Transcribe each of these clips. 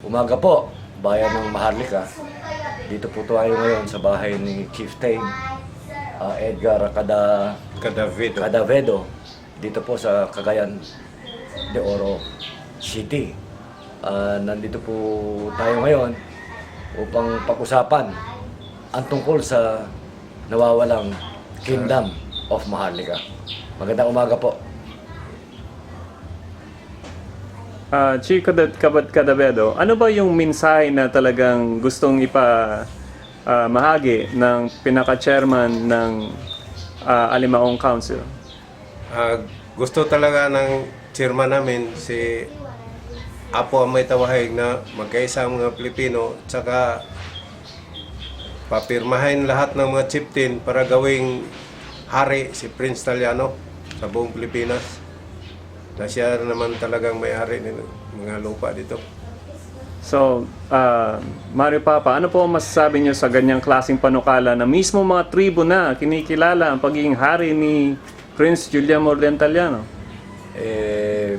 Umaga po, bayan ng Maharlika. Dito po tayo ngayon sa bahay ni Chieftain Edgar Cadavedo. Dito po sa Cagayan de Oro City. Nandito po tayo ngayon upang pag-usapan ang tungkol sa nawawalang Kingdom of Maharlika. Magandang umaga po. Chief Cadavedo, ano ba yung mensahe na talagang gustong mahagi ng pinaka-chairman ng Alimaong Council? Gusto talaga ng chairman namin si Apo Amay Tawahig na magkaisa ang mga Pilipino at saka papirmahin lahat ng mga chieftain para gawing hari si Prince Taliano sa buong Pilipinas. Na siya naman talagang may-ari ng mga lupa dito. So, Mario Papa, ano po masasabi niyo sa ganyang klaseng panukala na mismo mga tribo na kinikilala ang pagiging hari ni Prince Julian Mordentaliano?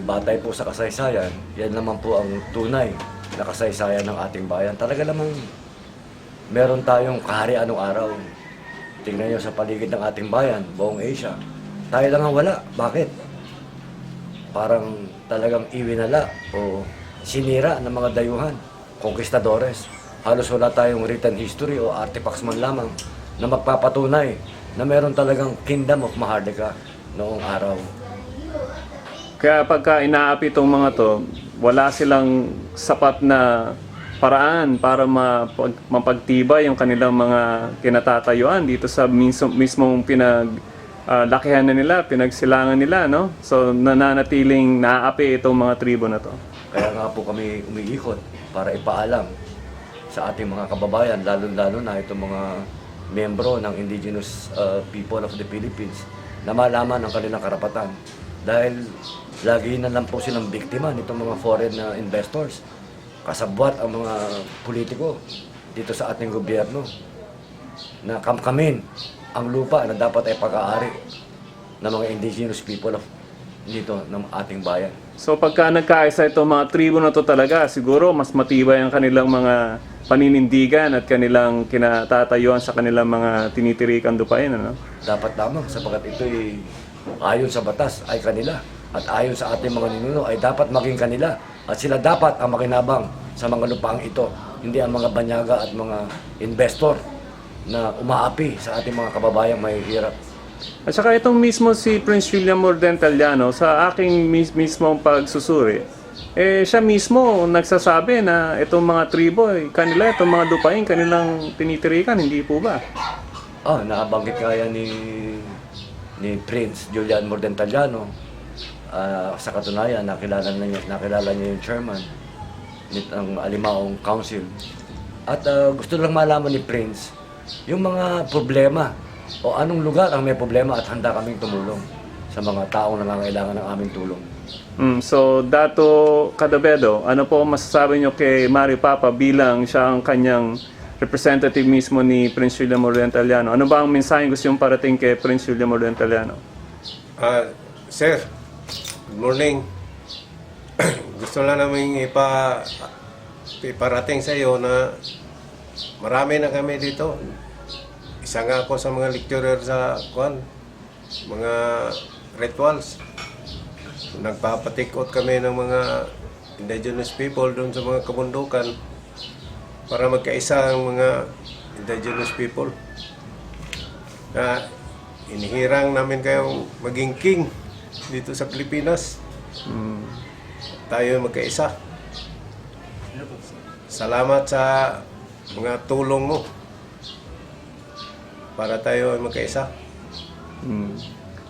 Batay po sa kasaysayan, yan naman po ang tunay na kasaysayan ng ating bayan. Talaga namang meron tayong kaharian anong araw. Tingnan nyo sa paligid ng ating bayan, buong Asia. Tayo lang ang wala. Bakit? Parang talagang iwinala o sinira ng mga dayuhan, conquistadores. Halos wala tayong written history o artifacts man lamang na magpapatunay na meron talagang Kingdom of Maharlika noong araw. Kaya pagka inaapi itong mga to, wala silang sapat na paraan para mapagtibay yung kanilang mga kinatatayuan dito sa mismong lakihan na nila, pinagsilangan nila, no? So, nananatiling naaapi itong mga tribo na to. Kaya nga po kami umiikot para ipaalam sa ating mga kababayan, lalo-lalo na itong mga miyembro ng indigenous people of the Philippines na malaman ang kanilang karapatan. Dahil lagi na lang po silang biktima nitong mga foreign investors. Kasabwat ang mga politiko dito sa ating gobyerno na kamkamin ang lupa na dapat ay pag-aari ng mga indigenous people of dito ng ating bayan. So pagka nagkaisa itong mga tribo na to talaga, siguro mas matibay ang kanilang mga paninindigan at kanilang kinatatayuan sa kanilang mga tinitirikan lupain, ano? Dapat lamang sapagkat ito'y ayon sa batas ay kanila at ayon sa ating mga ninuno ay dapat maging kanila at sila dapat ang makinabang sa mga lupaang ito, hindi ang mga banyaga at mga investor na umaapi sa ating mga kababayang mahihirap. At saka itong mismo si Prince Julian Mordentaliano, sa aking mismong pagsusuri, siya mismo nagsasabi na itong mga tribo, kanila, itong mga lupain, kanilang tinitirikan, hindi po ba? Nakabanggit kaya ni Prince Julian Mordentaliano. Sa katunayan, nakilala niya yung chairman ng Alimaong Council. At gusto lang malaman ni Prince yung mga problema o anong lugar ang may problema at handa kaming tumulong sa mga taong nangangailangan ng aming tulong. So, Dato Cadavedo, ano po masasabi niyo kay Mario Papa bilang siya ang kanyang representative mismo ni Prince Julian Mordentaliano? Ano ba ang mensahe gusto yung parating kay Prince Julian Mordentaliano? Sir, good morning. Gusto lang namin iparating sa iyo na marami na kami dito. Isa nga ako sa mga lecturer sa mga rituals. Nagpapatikot kami ng mga indigenous people doon sa mga kabundukan para magkaisa ang mga indigenous people. Na inihirang namin kayong maging king dito sa Pilipinas. Tayo magkaisa. Salamat sa mga tulong mo para tayo ay magkaisa.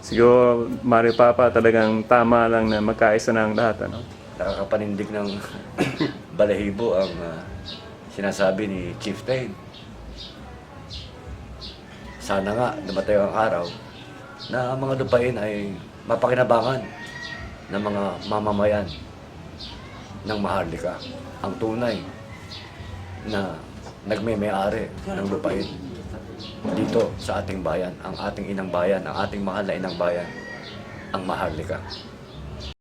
Siguro, Mario Papa, talagang tama lang na magkaisa ng lahat, ano? Nakakapanindig ng balahibo ang sinasabi ni Chieftain. Sana nga dumatayo ang araw na ang mga lupain ay mapakinabangan ng mga mamamayan ng Maharlika, ang tunay na nagme-may-ari ng lupain dito sa ating bayan, ang ating inang bayan, ang ating mahal na inang bayan, ang Maharlika.